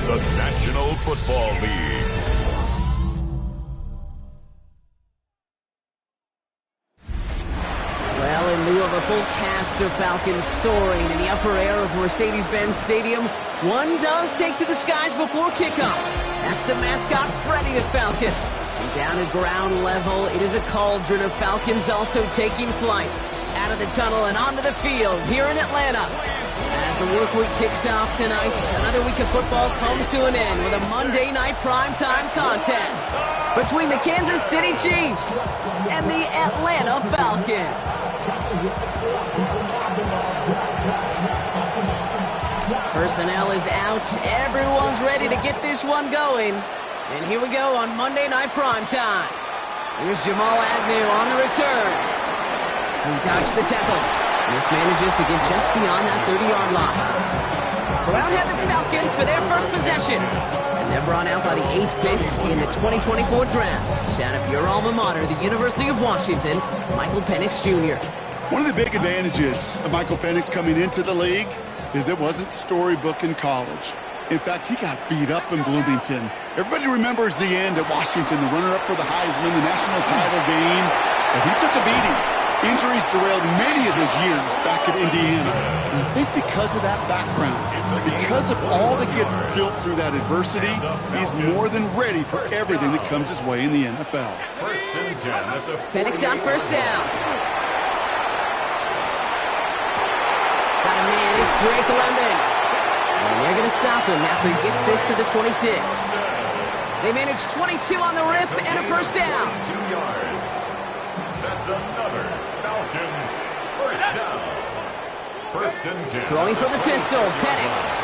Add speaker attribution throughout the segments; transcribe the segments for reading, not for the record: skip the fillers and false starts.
Speaker 1: the National Football League.
Speaker 2: Well, in lieu of a full cast of Falcons soaring in the upper air of Mercedes-Benz Stadium, one does take to the skies before kickoff. That's the mascot, Freddy the Falcon. And down at ground level, it is a cauldron of Falcons also taking flight out of the tunnel and onto the field here in Atlanta. As the work week kicks off tonight, another week of football comes to an end with a Monday night primetime contest between the Kansas City Chiefs and the Atlanta Falcons. Personnel is out. Everyone's ready to get this one going. And here we go on Monday night primetime. Here's Jamal Agnew on the return. He dodged the tackle. This manages to get just beyond that 30-yard line. So out head the Falcons for their first possession. And they're brought out by the 8th pick in the 2024 draft. Out of your alma mater, the University of Washington, Michael Penix Jr.
Speaker 3: One of the big advantages of Michael Penix coming into the league is it wasn't storybook in college. In fact, he got beat up in Bloomington. Everybody remembers the end at Washington, the runner-up for the Heisman, the national title game. But he took a beating. Injuries derailed many of his years back at Indiana. And I think because of that background, because of all that gets built through that adversity, he's more than ready for everything that comes his way in the NFL.
Speaker 2: Penix on first down. Got a man, it's Drake London. And they're going to stop him after he gets this to the 26. They manage 22 on the rip and a first down.
Speaker 1: 2 yards. That's another Falcons first down. First and 10.
Speaker 2: Throwing from the pistol, Penix.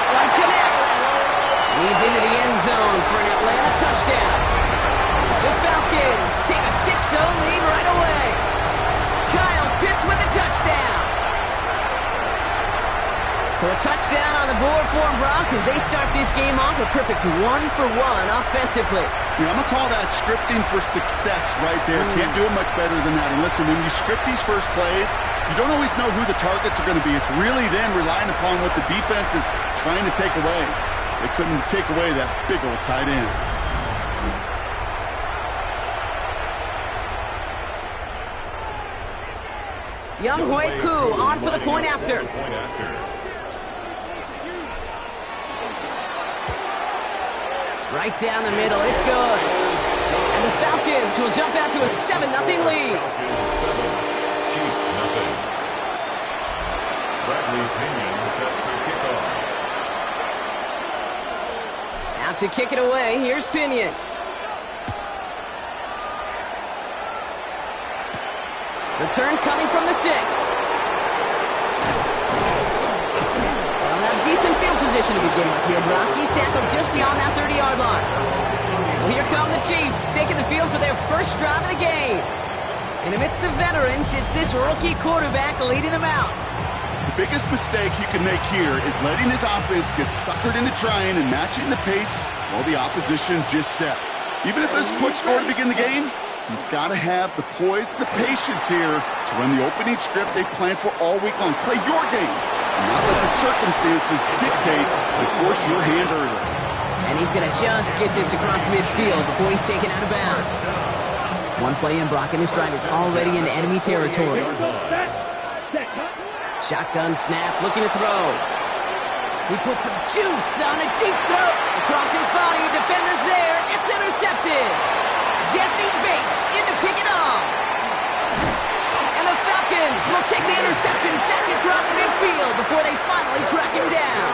Speaker 2: That one connects. He's into the end zone for an Atlanta touchdown. The Falcons take a 6-0 lead right away. Kyle Pitts with a touchdown. So a touchdown on the board for them, Brock, as they start this game off a perfect 1-for-1 offensively.
Speaker 3: Yeah, I'm going to call that scripting for success right there. Can't do it much better than that. And listen, when you script these first plays, you don't always know who the targets are going to be. It's really then relying upon what the defense is trying to take away. They couldn't take away that big old tight end.
Speaker 2: Young Hui Koo on for the point after. Right down the middle, it's good. And the Falcons will jump out to a 7-0 lead.
Speaker 1: 7, Chiefs nothing. Bradley Pinion set to kick off.
Speaker 2: Out to kick it away, here's Pinion. Return coming from the 6. They'll have decent field position to begin with here, Brock. He's tackled just beyond that 30-yard line. So here come the Chiefs, taking the field for their first drive of the game. And amidst the veterans, it's this rookie quarterback leading them out.
Speaker 3: The biggest mistake you can make here is letting his offense get suckered into trying and matching the pace while the opposition just set. Even if there's a quick score to begin the game, he's got to have the poise and the patience here to run the opening script they planned for all week long. Play your game, and not let the circumstances dictate and force your hand early.
Speaker 2: And he's going to just get this across midfield before he's taken out of bounds. One play in, Brock, and his drive is already in enemy territory. Shotgun snap, looking to throw. He puts some juice on a deep throw. Across his body, defender's there. It's intercepted. Jesse Bates in to pick it off. And the Falcons will take the interception back across midfield before they finally track him down.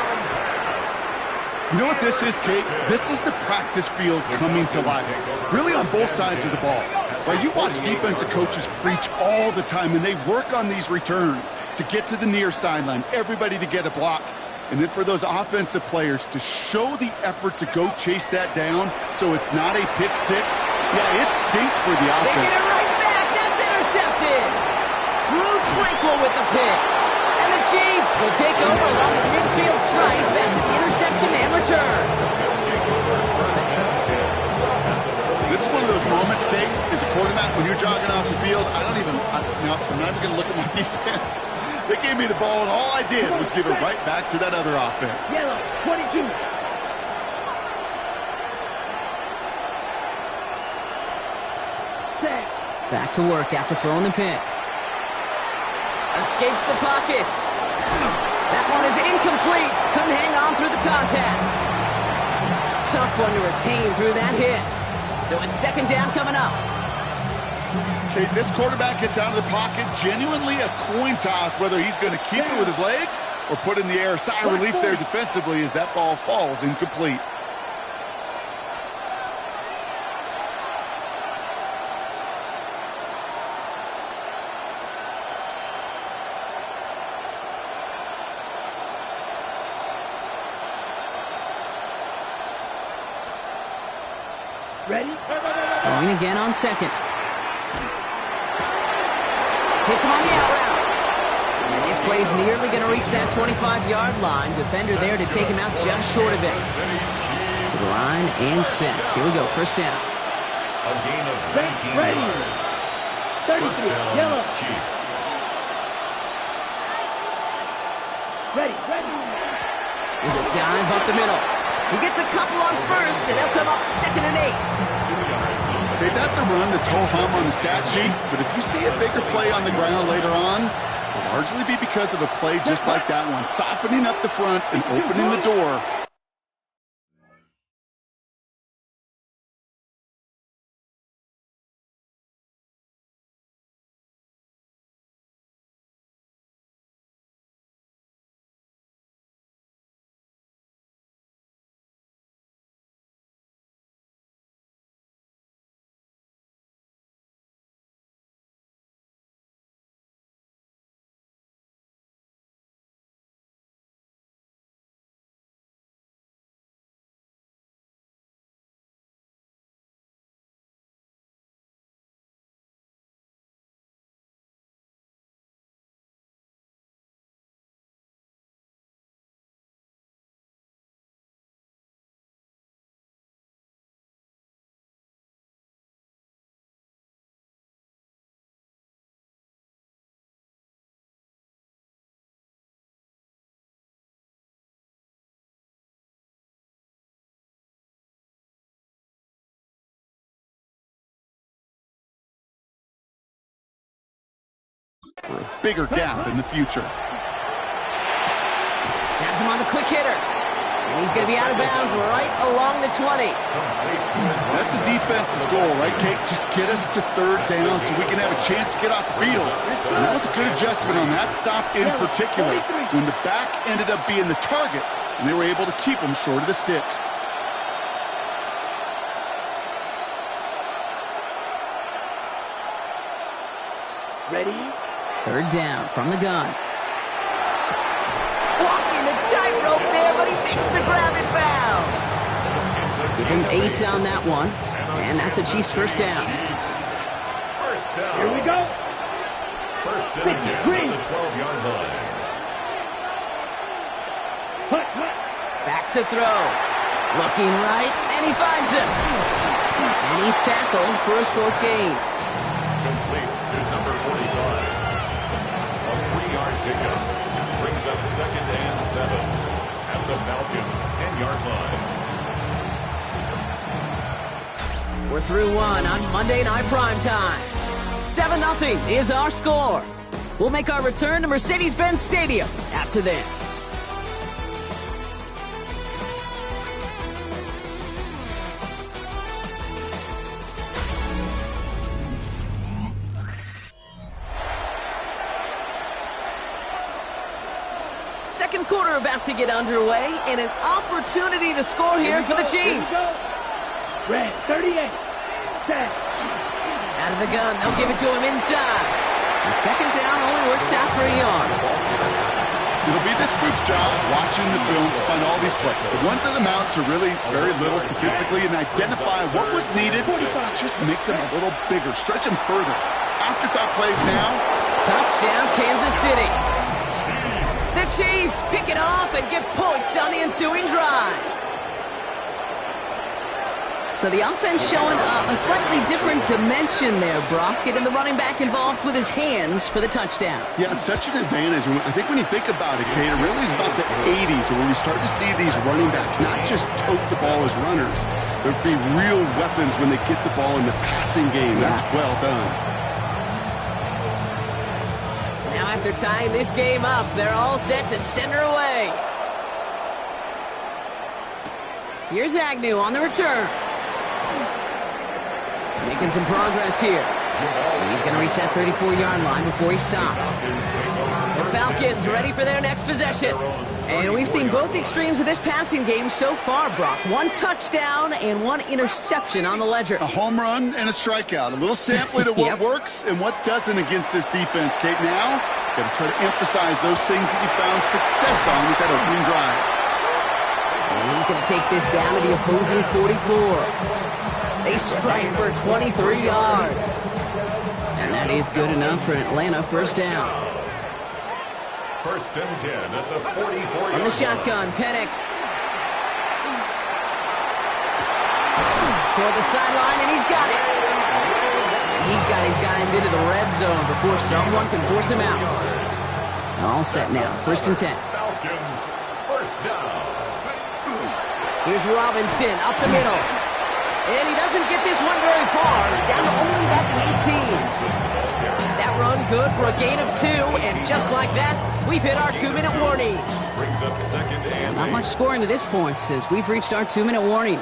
Speaker 3: You know what this is, Kate? This is the practice field coming to life. Really on both sides of the ball. Right, you watch defensive coaches preach all the time, and they work on these returns to get to the near sideline, everybody to get a block. And then for those offensive players to show the effort to go chase that down so it's not a pick six, yeah, it stinks for the offense.
Speaker 2: They get it right back. That's intercepted. Drew Tranquil with the pick. And the Chiefs will take over along the midfield stripe after the interception and return.
Speaker 3: This is one of those moments, Kate, as a quarterback, when you're jogging off the field, I'm not even going to look at my defense. They gave me the ball, and all I did was give it right back to that other offense.
Speaker 4: Yellow, 22.
Speaker 2: Back to work after throwing the pick. Escapes the pocket. That one is incomplete. Couldn't hang on through the contact. Tough one to retain through that hit. So it's second down coming up.
Speaker 3: Okay, this quarterback gets out of the pocket. Genuinely a coin toss whether he's going to keep it with his legs or put it in the air. Sigh of relief there defensively as that ball falls incomplete.
Speaker 4: Ready?
Speaker 2: Throwing again on second. Hits him on the out route. And this play's nearly going to reach that 25-yard line. Defender there to take him out just short of it. To the line and set. Here we go, first down.
Speaker 1: A gain of 19
Speaker 4: Ready.
Speaker 1: yards.
Speaker 4: 33,
Speaker 1: First down,
Speaker 4: yellow.
Speaker 1: Chiefs.
Speaker 4: Ready.
Speaker 2: There's a dive up the middle. He gets a couple on first, and they'll come up second and 8.
Speaker 1: 2 yards on the
Speaker 3: Okay, that's a run that's ho-hum on the stat sheet, but if you see a bigger play on the ground later on, it'll largely be because of a play just like that one, softening up the front and opening the door. For a bigger gap in the future.
Speaker 2: Has him on the quick hitter. And he's going to be out of bounds right along the 20.
Speaker 3: That's a defense's goal, right, Kate? Just get us to third down so we can have a chance to get off the field. And that was a good adjustment on that stop in particular, when the back ended up being the target, and they were able to keep him short of the sticks.
Speaker 4: Ready?
Speaker 2: Third down from the gun. Walking the tightrope there, but he makes the grab in bounds. Give him 8 on that one, and that's a Chiefs first down.
Speaker 1: First down.
Speaker 4: Here we go.
Speaker 1: First and 10
Speaker 4: Green.
Speaker 1: on the 12-yard line.
Speaker 4: Hut.
Speaker 2: Back to throw. Looking right, and he finds him. And he's tackled for a short gain.
Speaker 1: Complete to number 45. A 3-yard pickup brings up second and 7 at the Falcons' 10-yard line.
Speaker 2: We're through one on Monday Night Primetime. 7-0 is our score. We'll make our return to Mercedes-Benz Stadium after this. Second quarter about to get underway, and an opportunity to score here for the Chiefs.
Speaker 4: Red, 38. Set.
Speaker 2: Out of the gun, they'll give it to him inside. And second down only works out for a yard.
Speaker 3: It'll be this group's job watching the film to find all these plays. The ones that amount to really very little statistically and identify what was needed to just make them a little bigger, stretch them further. Afterthought plays now.
Speaker 2: Touchdown, Kansas City. The Chiefs pick it off and get points on the ensuing drive. So the offense showing a slightly different dimension there, Brock, getting the running back involved with his hands for the touchdown.
Speaker 3: Yeah, such an advantage. I think when you think about it, Kate, it really is about the 80s where we start to see these running backs not just tote the ball as runners. There'd be real weapons when they get the ball in the passing game. That's well done.
Speaker 2: Now after tying this game up, they're all set to center away. Here's Agnew on the return. Making some progress here. He's going to reach that 34-yard line before he stops. The Falcons ready for their next possession. And we've seen both extremes of this passing game so far, Brock. One touchdown and one interception on the ledger.
Speaker 3: A home run and a strikeout. A little sampling of what works and what doesn't against this defense, Kate. Now, got to try to emphasize those things that you found success on with that opening drive.
Speaker 2: And he's going to take this down to the opposing 44. They strike for 23 yards. And that is good enough for Atlanta first down.
Speaker 1: First and 10 at the 44.
Speaker 2: On the shotgun, Penix. Toward the sideline, and he's got it. And he's got his guys into the red zone before someone can force him out. All set now, first and 10.
Speaker 1: Falcons, first down.
Speaker 2: Here's Robinson up the middle. And he doesn't get this one very far. He's down to only about the 18. That run good for a gain of 2, and just like that, we've hit our 2-minute warning.
Speaker 1: Brings up second and
Speaker 2: Not much scoring to this point as we've reached our 2-minute warning.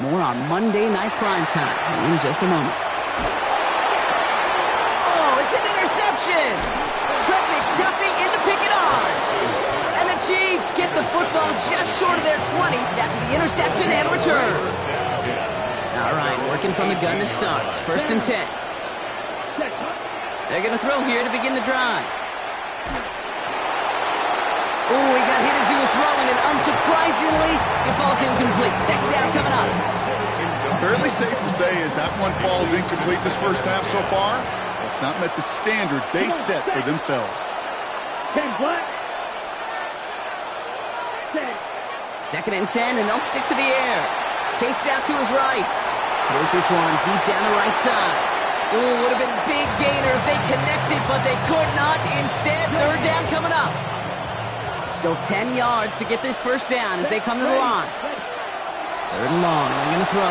Speaker 2: More on Monday Night Primetime in just a moment. Oh, it's an interception! Fred McDuffie in to pick it off. And the Chiefs get the football just short of their 20 after the interception and return. All right, working from the gun to start. First and 10. They're going to throw here to begin the drive. Oh, he got hit as he was throwing, and unsurprisingly, it falls incomplete. Second down coming up.
Speaker 3: Fairly safe to say as that one falls incomplete this first half so far. It's not met the standard they set for themselves.
Speaker 4: 10 black.
Speaker 2: Second and 10, and they'll stick to the air. Chased out to his right. Throws this one deep down the right side. Ooh, would have been a big gainer if they connected, but they could not. Instead, third down coming up. Still 10 yards to get this first down as they come to the line. Third and long, they're going to throw.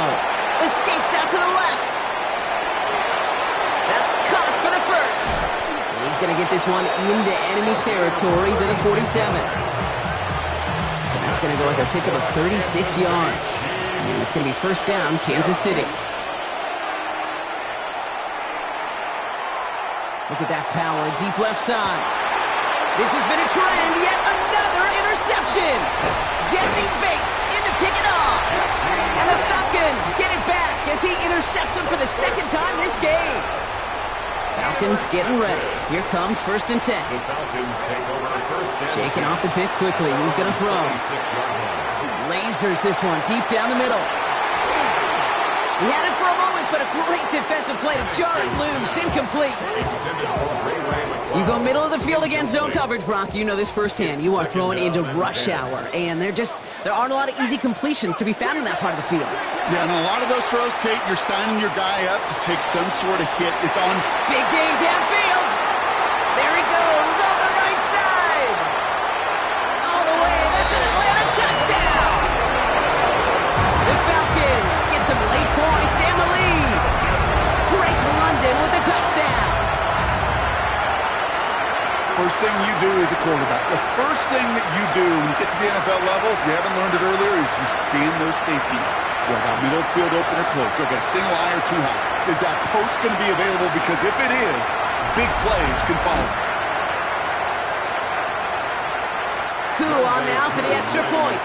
Speaker 2: Escapes out to the left. That's caught for the first. He's going to get this one into enemy territory to the 47. So that's going to go as a pickup of 36 yards. And it's going to be first down, Kansas City. Look at that power, deep left side. This has been a trend, yet another interception. Jesse Bates in to pick it off. And the Falcons get it back as he intercepts him for the second time this game. Falcons getting ready. Here comes first and 10.
Speaker 1: the Falcons take over first and
Speaker 2: Shaking off the pick quickly. He's going to throw.
Speaker 1: 6-yard line.
Speaker 2: Lasers this one deep down the middle. He had it for a moment, but a great defensive play to jar it loose. Incomplete. You go middle of the field against zone coverage, Brock. You know this firsthand. You are throwing into rush hour, and there aren't a lot of easy completions to be found in that part of the field.
Speaker 3: Yeah, and a lot of those throws, Kate, you're signing your guy up to take some sort of hit. It's on.
Speaker 2: Big gain downfield. There he goes on the right side. All the way. That's an Atlanta touchdown. The Falcons get some late points and the lead. Drake London with the touchdown.
Speaker 3: First thing you do as a quarterback, the first thing that you do when you get to the NFL level, if you haven't learned it earlier, is you scan those safeties. Whether that middle field open or close. So got a single eye or too high. Is that post going to be available? Because if it is, big plays can follow.
Speaker 2: Koo on now for the extra point.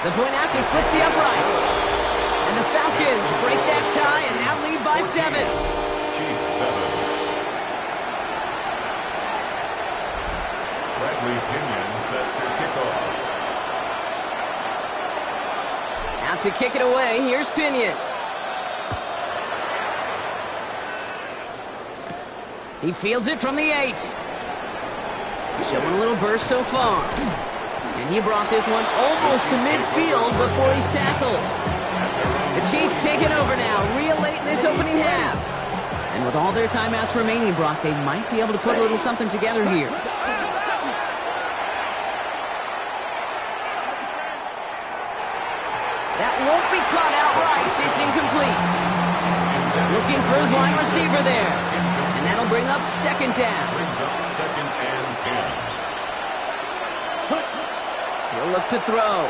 Speaker 2: The point after splits the uprights. And the Falcons break that tie and now lead by 7.
Speaker 1: Chiefs 7. Bradley Pinion set to kick off.
Speaker 2: Out to kick it away, here's Pinion. He fields it from the 8. Showing a little burst so far. And he brought this one almost to midfield before he's tackled. The Chiefs taking over now, real late in this opening half. And with all their timeouts remaining, Brock, they might be able to put a little something together here. That won't be caught outright. It's incomplete. Looking for his wide receiver there. And that'll bring up second down.
Speaker 1: Brings up second and 10.
Speaker 2: He'll look to throw.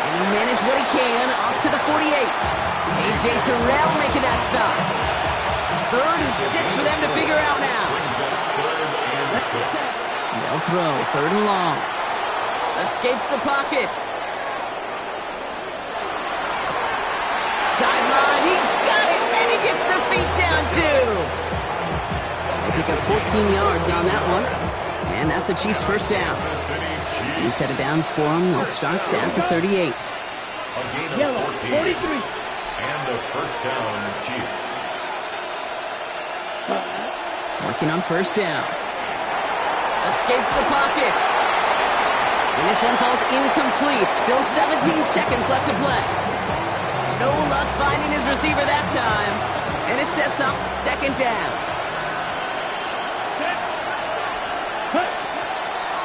Speaker 2: And he managed what he can up to the 48. A.J. Terrell making that stop. 3rd and 6 for them to figure out now.
Speaker 1: Brings up 3rd and 6.
Speaker 2: They'll throw 3rd and long. Escapes the pocket. Sideline, he's got it, and he gets the feet down too. They pick up 14 yards on that one, and that's a Chiefs first down. New set of downs for them. They'll start at the 38.
Speaker 1: A gain of
Speaker 4: Yellow,
Speaker 1: 14.
Speaker 4: 43.
Speaker 1: And a first down, Chiefs.
Speaker 2: Working on first down. Escapes the pocket. And this one falls incomplete. Still 17 seconds left to play. No luck finding his receiver that time. And it sets up second down.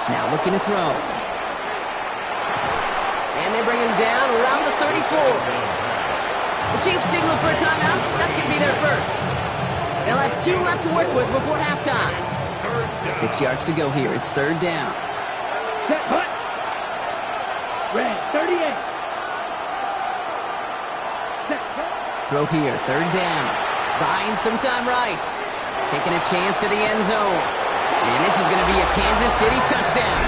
Speaker 2: Now looking to throw. And they bring him down around the 34. The Chiefs signal for a timeout. That's going to be their first. They'll have 2 left to work with before halftime. 6 yards to go here. It's 3rd down.
Speaker 4: Set, hut. Red, 38. Set, hut.
Speaker 2: Throw here, 3rd down. Buying some time right. Taking a chance to the end zone. And this is going to be a Kansas City touchdown.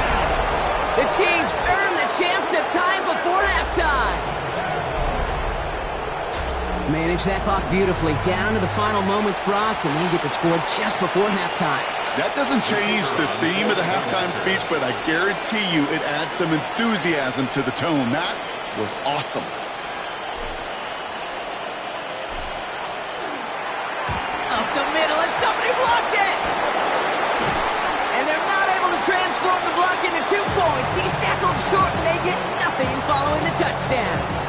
Speaker 2: The Chiefs earn the chance to tie before halftime. Manage that clock beautifully. Down to the final moments, Brock, and they get the score just before halftime.
Speaker 3: That doesn't change the theme of the halftime speech, but I guarantee you it adds some enthusiasm to the tone. That was awesome.
Speaker 2: Up the middle, and somebody blocked it! And they're not able to transform the block into 2 points. He's tackled short, and they get nothing following the touchdown.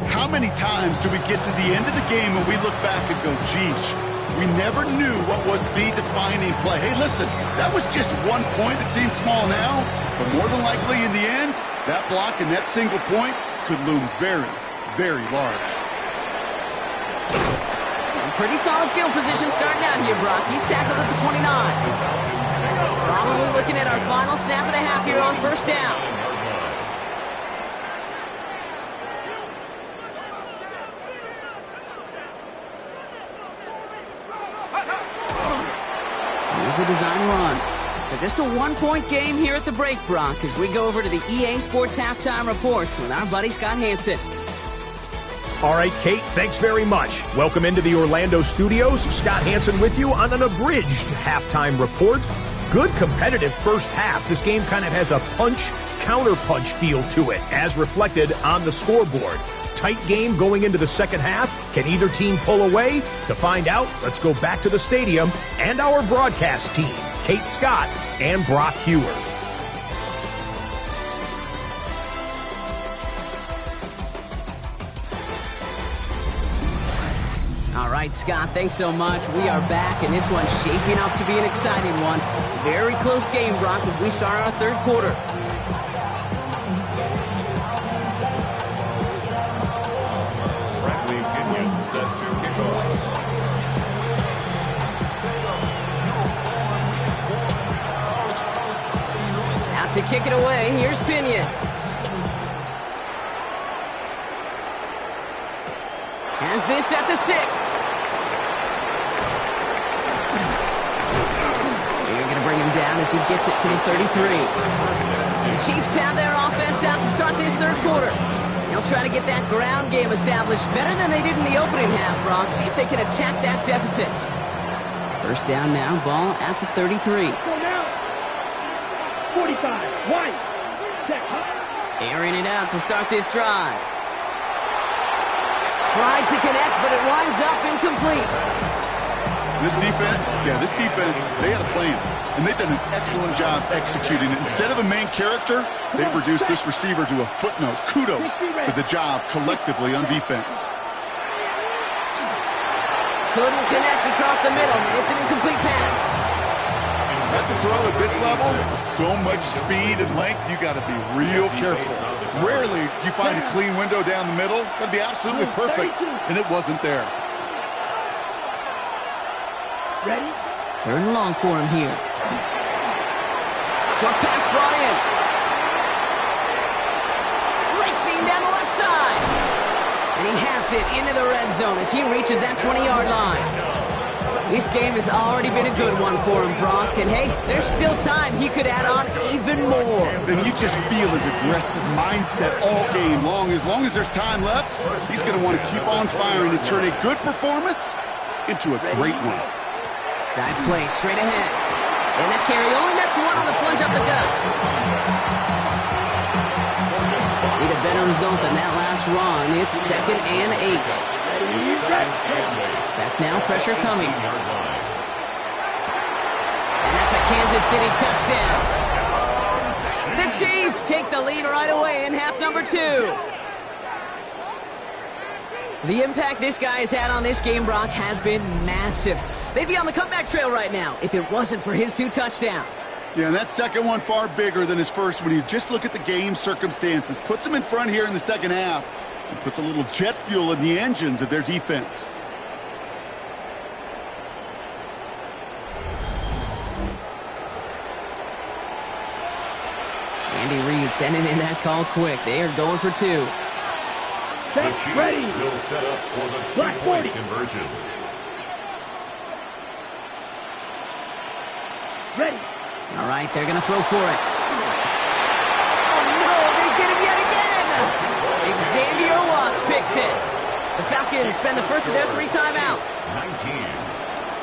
Speaker 3: How many times do we get to the end of the game and we look back and go, geez, we never knew what was the defining play. Hey, listen, that was just 1 point. It seems small now, but more than likely in the end, that block and that single point could loom very, very large.
Speaker 2: Pretty solid field position starting out here, Brock. He's tackled at the 29. Probably looking at our final snap of the half here on first down. Here's a design run. So just a 1-point game here at the break, Brock, as we go over to the EA Sports Halftime Reports with our buddy Scott Hansen.
Speaker 5: All right, Kate, thanks very much. Welcome into the Orlando studios. Scott Hansen with you on an abridged halftime report. Good competitive first half. This game kind of has a punch-counter-punch feel to it, as reflected on the scoreboard. Tight game going into the second half. Can either team pull away? To find out, let's go back to the stadium and our broadcast team, Kate Scott and Brock Hewer.
Speaker 2: All right, Scott, thanks so much. We are back, and this one's shaping up to be an exciting one. Very close game, Brock, as we start our third quarter.
Speaker 1: Set to kick off.
Speaker 2: Out to kick it away, here's Pinion. Has this at the 6. They're going to bring him down as he gets it to the 33. The Chiefs have their offense out to start this third quarter. They'll try to get that ground game established better than they did in the opening half, Brock. See if they can attack that deficit. First down now, ball at the 33.
Speaker 4: 45. White. Set. Hunt.
Speaker 2: Airing it out to start this drive. Tried to connect, but it winds up incomplete.
Speaker 3: This defense, they had a plan, and they've done an excellent job executing it. Instead of a main character, they've reduced this receiver to a footnote. Kudos to the job collectively on defense.
Speaker 2: Couldn't connect across the middle. It's an incomplete pass.
Speaker 3: That's a throw at this level. So much speed and length, you got to be real careful. Rarely do you find a clean window down the middle. Got to be absolutely perfect, and it wasn't there.
Speaker 4: Ready?
Speaker 2: Third and long for him here. Short pass brought in. Racing down the left side. And he has it into the red zone as he reaches that 20-yard line. This game has already been a good one for him, Brock. And hey, there's still time. He could add on even more.
Speaker 3: And you just feel his aggressive mindset all game long. As long as there's time left, he's going to want to keep on firing and turn a good performance into a great one.
Speaker 2: Dive play straight ahead. And that carry only nets one on the plunge up the gut. Need a better result than that last run. It's 2nd and 8. Back now, pressure coming. And that's a Kansas City touchdown. The Chiefs take the lead right away in half number 2. The impact this guy has had on this game, Brock, has been massive. They'd be on the comeback trail right now if it wasn't for his 2 touchdowns.
Speaker 3: Yeah, and that second one far bigger than his first when you just look at the game circumstances. Puts them in front here in the second half and puts a little jet fuel in the engines of their defense.
Speaker 2: Andy Reid sending in that call quick. They are going for 2.
Speaker 1: The Chiefs will set up for the 2-point conversion.
Speaker 4: Ready.
Speaker 2: All right, they're going to throw for it. Oh, no, they get him yet again. Xavier Watts picks it. The Falcons spend the first of their 3 timeouts.
Speaker 1: 19.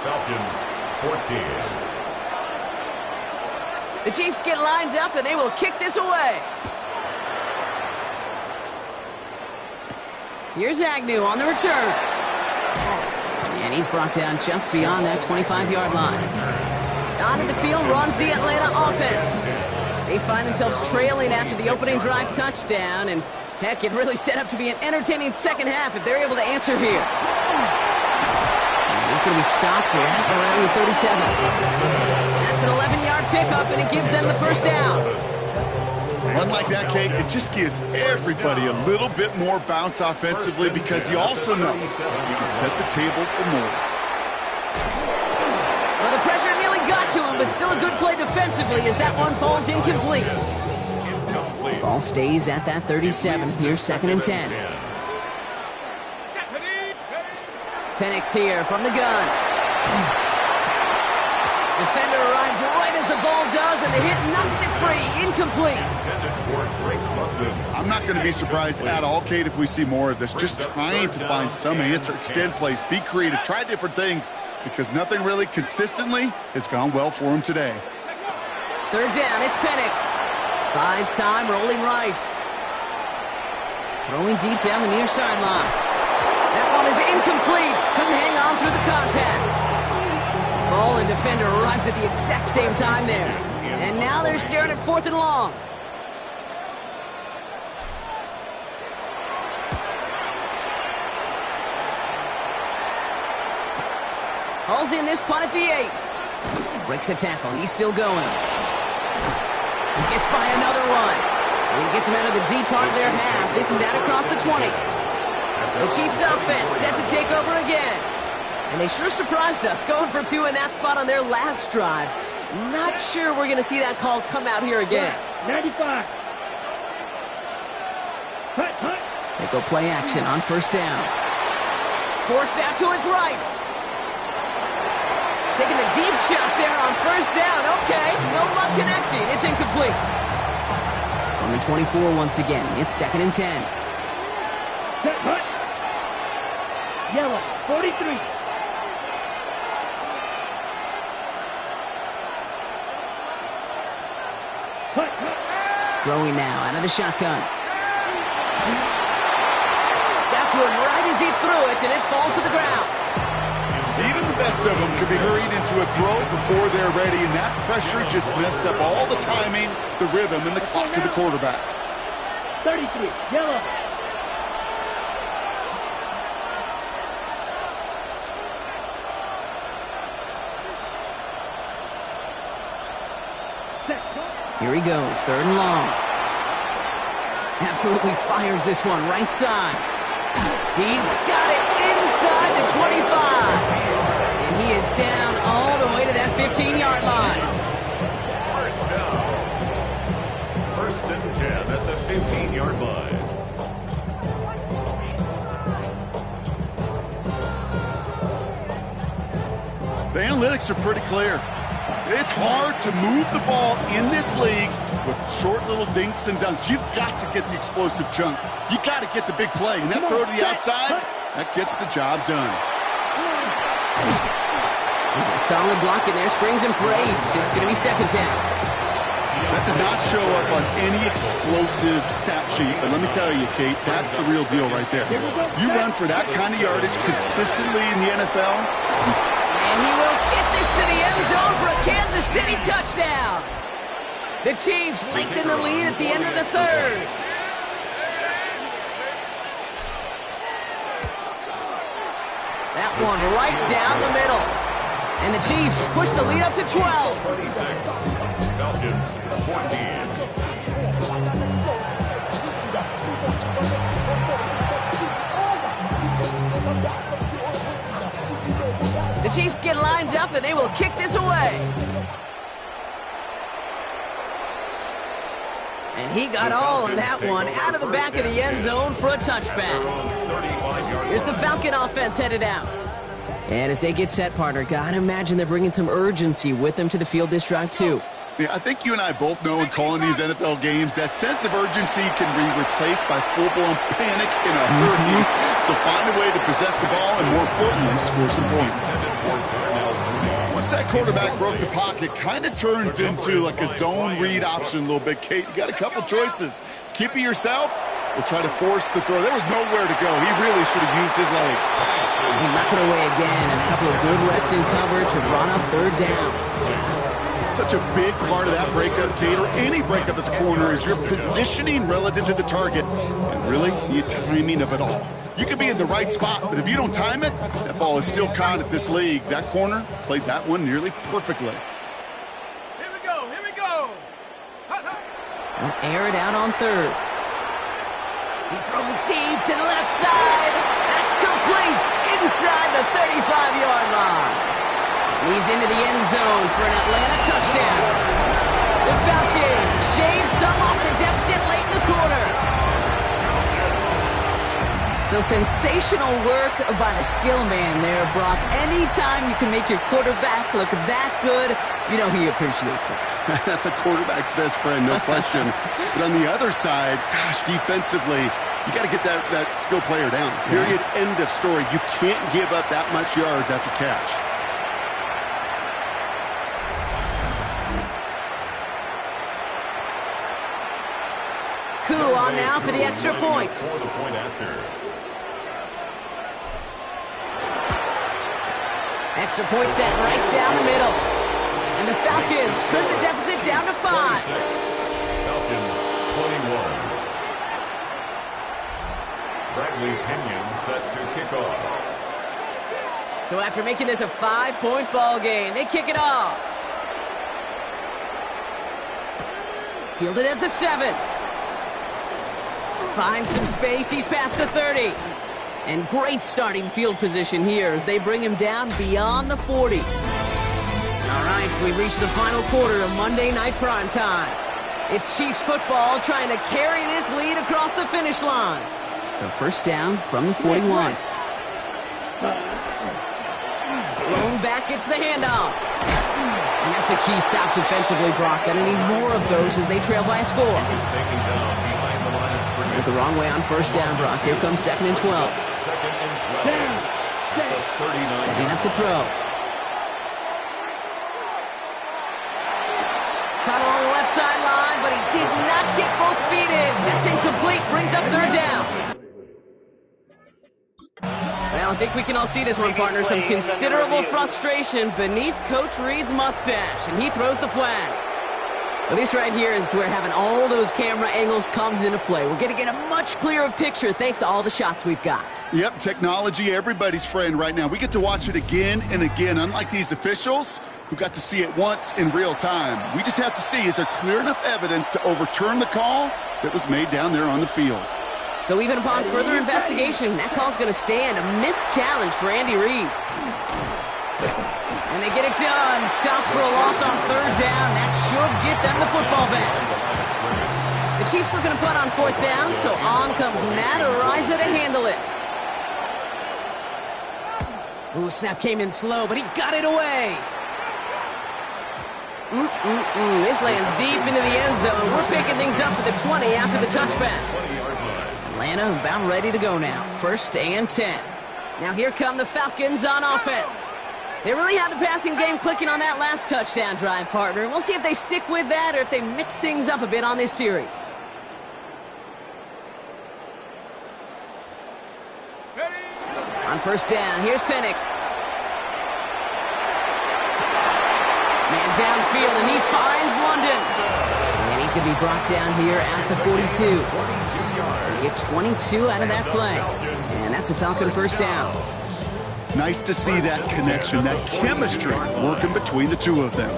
Speaker 1: Falcons 14.
Speaker 2: The Chiefs get lined up, and they will kick this away. Here's Agnew on the return. And he's brought down just beyond that 25-yard line. Onto the field runs the Atlanta offense. They find themselves trailing after the opening drive touchdown, and heck, it really set up to be an entertaining second half if they're able to answer here. And he's going to be stopped right around the 37. That's an 11-yard pickup, and it gives them the first down.
Speaker 3: Run like that, Kate, it just gives everybody a little bit more bounce offensively because you also know you can set the table for more.
Speaker 2: Well, the pressure nearly got to him, but still a good play defensively as that one falls incomplete. Ball stays at that 37. Here's 2nd and 10. Penix here from the gun. Defender arrives right as the ball does, and the hit knocks it free. Incomplete.
Speaker 3: I'm not going to be surprised at all, Kate, if we see more of this. Just trying to find some answer, extend plays, be creative, try different things, because nothing really consistently has gone well for him today.
Speaker 2: 3rd down, it's Penix. Buys time, rolling right. Throwing deep down the near sideline. That one is incomplete. Couldn't hang on through the contact. Ball and defender arrived at the exact same time there. And now they're staring at 4th and long. Hauls in this punt at the 8. Breaks a tackle. He's still going. He gets by another one. And he gets him out of the deep part of their half. This is out across the 20. The Chiefs offense set to take over again. And they sure surprised us going for 2 in that spot on their last drive. Not sure we're going to see that call come out here again.
Speaker 4: 95. Cut.
Speaker 2: They go play action on 1st down. Forced out to his right. Taking a deep shot there on 1st down. Okay, no luck connecting. It's incomplete. On the 24 once again, it's 2nd and 10.
Speaker 4: Set. Cut. Yellow. 43. Hut.
Speaker 2: Throwing now out of the shotgun. Got to him right as he threw it, and it falls to the ground.
Speaker 3: Even the best of them could be hurried into a throw before they're ready, and that pressure just messed up all the timing, the rhythm, and the clock of the quarterback.
Speaker 4: 33, yellow.
Speaker 2: Here he goes, 3rd and long. Absolutely fires this one right side. He's got it inside the 25. And he is down all the way to that 15-yard line.
Speaker 1: First down. 1st and 10 at the 15-yard line.
Speaker 3: The analytics are pretty clear. It's hard to move the ball in this league with short little dinks and dunks. You've got to get the explosive chunk. You got to get the big play. And that throw to the outside, that gets the job done.
Speaker 2: There's a solid block in there. Springs him for 8. It's going to be 2nd down.
Speaker 3: That does not show up on any explosive stat sheet. But let me tell you, Kate, that's the real deal right there. You run for that kind of yardage consistently in the NFL.
Speaker 2: And he will get this to the end zone for a Kansas City touchdown. The Chiefs lengthen the lead at the end of the 3rd. That one right down the middle. And the Chiefs push the lead up to 12.
Speaker 1: 26. Falcons 14.
Speaker 2: The Chiefs get lined up, and they will kick this away. And he got all of that one out of the back of the end zone for a touchback. Here's the Falcon offense headed out. And as they get set, partner, gotta imagine they're bringing some urgency with them to the field this drive, too.
Speaker 3: Yeah, I think you and I both know in calling these NFL games that sense of urgency can be replaced by full-blown panic in a hurry. So find a way to possess the ball and, more importantly, score some points. Once that quarterback broke the pocket, kind of turns into like a zone read option a little bit. Kate, you got a couple choices. Keep it yourself or try to force the throw. There was nowhere to go. He really should have used his legs.
Speaker 2: He knocked it away again, and a couple of good reps in coverage have brought up 3rd down.
Speaker 3: Such a big part of that breakup, Kate, or any breakup as a corner, is your positioning relative to the target and really the timing of it all. You could be in the right spot, but if you don't time it, that ball is still caught at this league. That corner played that one nearly perfectly.
Speaker 4: Here we go.
Speaker 2: They'll air it out on 3rd. He's throwing deep to the left side. That's complete inside the 35-yard line. He's into the end zone for an Atlanta touchdown. The Falcons shave some off the deficit late in the quarter. So sensational work by the skill man there, Brock. Anytime you can make your quarterback look that good, you know he appreciates it.
Speaker 3: That's a quarterback's best friend, no question. But on the other side, gosh, defensively, you got to get that skill player down. Period, end of story. You can't give up that much yards after catch.
Speaker 2: Coup on now for the extra point.
Speaker 1: For the point after.
Speaker 2: Extra point set right down the middle. And the Falcons trim the deficit down to 5.
Speaker 1: Falcons 21. Bradley Pinion set to kick off.
Speaker 2: So after making this a 5-point ball game, they kick it off. Fielded at the 7. Finds some space. He's past the 30. And great starting field position here as they bring him down beyond the 40. All right, we reach the final quarter of Monday Night Primetime. It's Chiefs football trying to carry this lead across the finish line. So 1st down from the 41. Thrown back, gets the handoff. And that's a key stop defensively, Brock. Gonna need more of those as they trail by a score.
Speaker 1: He's taken down behind the line of scrimmage.
Speaker 2: Went the wrong way on 1st down, Brock. Here comes 2nd and 12.
Speaker 1: 2nd and 12. The 39.
Speaker 2: Setting up to throw. Caught along the left sideline, but complete. Brings up third down. Well, I think we can all see this one, partner. Some considerable frustration beneath Coach Reed's mustache, and he throws the flag. Well, this right here is where having all those camera angles comes into play. We're going to get a much clearer picture thanks to all the shots we've got.
Speaker 3: Yep, technology, everybody's friend right now. We get to watch it again and again, unlike these officials who got to see it once in real time. We just have to see, is there clear enough evidence to overturn the call that was made down there on the field?
Speaker 2: So even upon further investigation, that call's going to stand. A missed challenge for Andy Reid. And they get it done. Stop for a loss on third down. That should get them the football back. The Chiefs looking to punt on fourth down, so on comes Matt Ariza to handle it. Ooh, snap came in slow, but he got it away. This lands deep into the end zone. We're picking things up at the 20 after the touchback. Atlanta about ready to go now. 1st and 10. Now here come the Falcons on offense. They really had the passing game clicking on that last touchdown drive, partner. We'll see if they stick with that or if they mix things up a bit on this series. On 1st down, here's Penix. Man downfield, and he finds London. And he's going to be brought down here at the 42. They get 22 out of that play. And that's a Falcon 1st down.
Speaker 3: Nice to see that connection, that chemistry working between the two of them.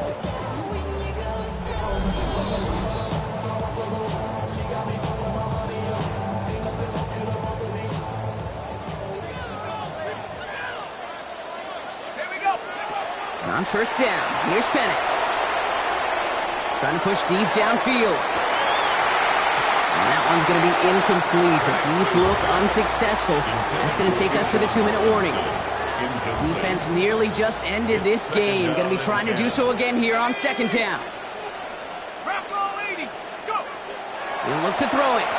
Speaker 2: On 1st down, here's Penix. Trying to push deep downfield. And that one's going to be incomplete. A deep look, unsuccessful. That's going to take us to the 2-minute warning. Defense nearly just ended this game. Going to be trying to do so again here on 2nd down. He'll look to throw it.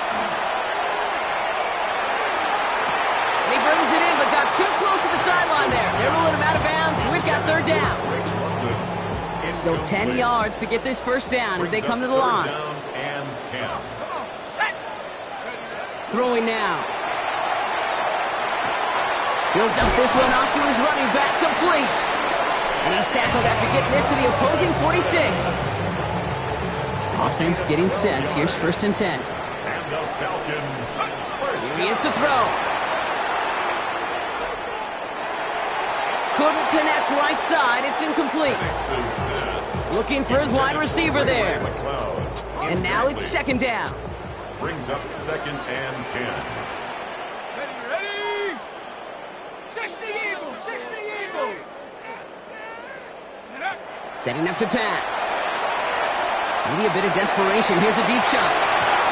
Speaker 2: And he brings it in, but got too close to the sideline there. They're ruling him out of bounds. We've got 3rd down. So 10 yards to get this 1st down as they come to the line. Throwing now. He'll dump this one off to his running back, complete. And he's tackled after getting this to the opposing 46. Offense getting set. Here's 1st and 10. Here he is to throw. Couldn't connect right side. It's incomplete. Looking for his wide receiver there. And now it's 2nd down.
Speaker 1: Brings up 2nd and 10.
Speaker 4: Ready? 60 Eagles, 60 Eagles.
Speaker 2: Setting up to pass. Maybe a bit of desperation. Here's a deep shot.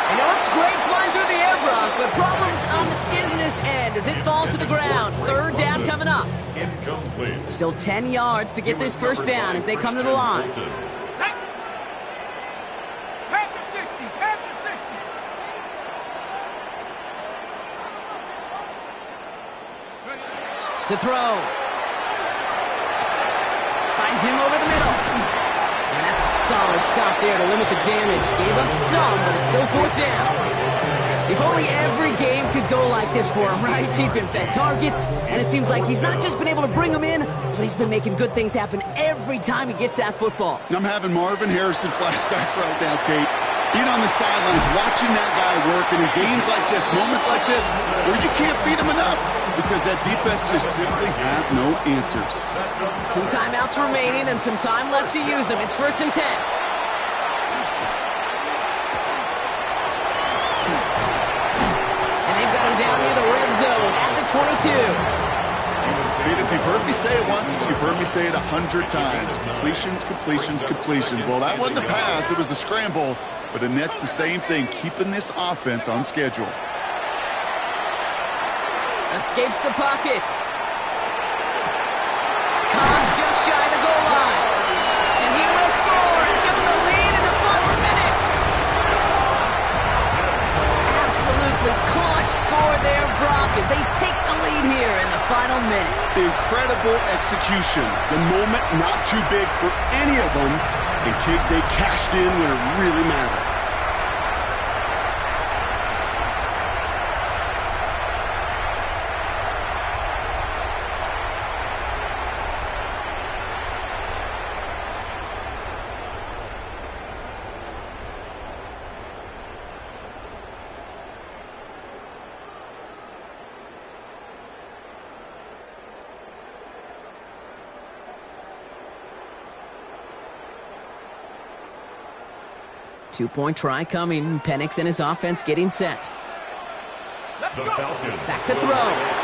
Speaker 2: And it looks great flying through the air, Brock, but problems on the business end as it falls to the ground. 3rd down coming up.
Speaker 1: Incomplete.
Speaker 2: Still 10 yards to get this 1st down as they come to the line. To throw. Finds him over the middle. And that's a solid stop there to limit the damage. Gave up some, but it's still 4th down. If only every game could go like this for him, right? He's been fed targets, and it seems like he's not just been able to bring them in, but he's been making good things happen every time he gets that football.
Speaker 3: I'm having Marvin Harrison flashbacks right now, Kate. Being on the sidelines, watching that guy work, and in games like this, moments like this, where you can't feed him enough because that defense just simply has no answers.
Speaker 2: 2 timeouts remaining and some time left to use them. It's 1st and 10. And they've got him down near the red zone at the 22.
Speaker 3: Pete, if you've heard me say it once, you've heard me say it 100 times. Completions, completions, completions. Well, that wasn't a pass. It was a scramble. But the Nets, the same thing, keeping this offense on schedule.
Speaker 2: Escapes the pocket. Cobb just shy of the goal line. And he will score and give them the lead in the final minute. Absolutely clutch score there, Brock, as they take the lead here in the final minute.
Speaker 3: Incredible execution. The moment not too big for any of them. And they cashed in when it really mattered.
Speaker 2: 2-point try coming. Penix and his offense getting set.
Speaker 1: The Falcons
Speaker 2: Back to throw.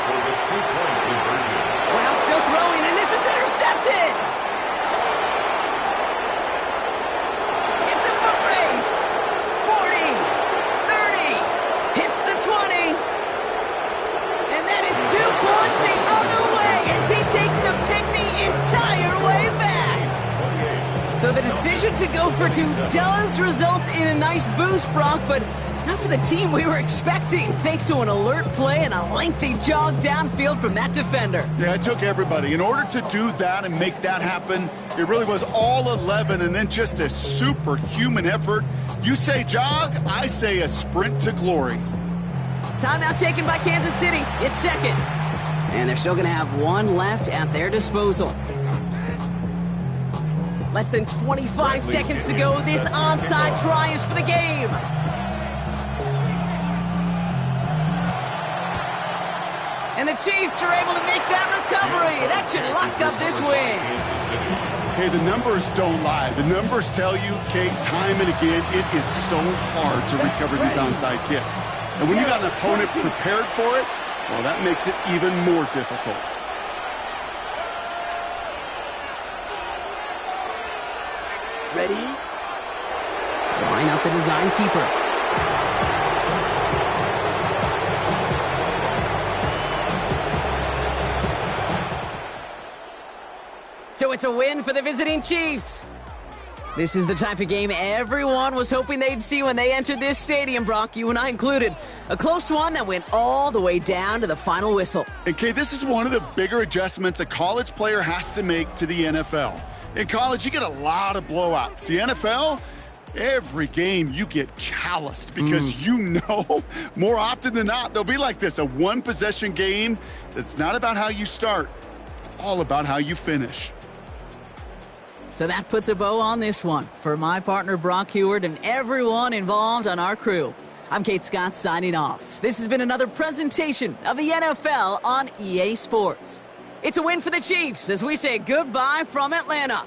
Speaker 1: for the 2-point conversion.
Speaker 2: Brown still throwing, and this is intercepted! It's a foot race! 40, 30, hits the 20, and that is 2 points the other way as he takes the pick the entire way back! So the decision to go for 2 does result in a nice boost, Brock, but not for the team we were expecting, thanks to an alert play and a lengthy jog downfield from that defender.
Speaker 3: Yeah, it took everybody. In order to do that and make that happen, it really was all 11 and then just a superhuman effort. You say jog, I say a sprint to glory.
Speaker 2: Timeout taken by Kansas City. It's second. And they're still going to have 1 left at their disposal. Less than 25 seconds to go. This onside try is for the game. And the Chiefs are able to make that recovery. That should lock up this win.
Speaker 3: Hey, the numbers don't lie. The numbers tell you, Kate, time and again, it is so hard to recover these onside kicks. And when you got an opponent prepared for it, well, that makes it even more difficult.
Speaker 2: Ready? Line up the design keeper. So it's a win for the visiting Chiefs. This is the type of game everyone was hoping they'd see when they entered this stadium, Brock, you and I included. A close one that went all the way down to the final whistle.
Speaker 3: And, Kate, this is one of the bigger adjustments a college player has to make to the NFL. In college, you get a lot of blowouts. The NFL, every game you get calloused because you know more often than not they'll be like this, a one-possession game that's not about how you start. It's all about how you finish.
Speaker 2: So that puts a bow on this one. For my partner, Brock Heward, and everyone involved on our crew, I'm Kate Scott signing off. This has been another presentation of the NFL on EA Sports. It's a win for the Chiefs as we say goodbye from Atlanta.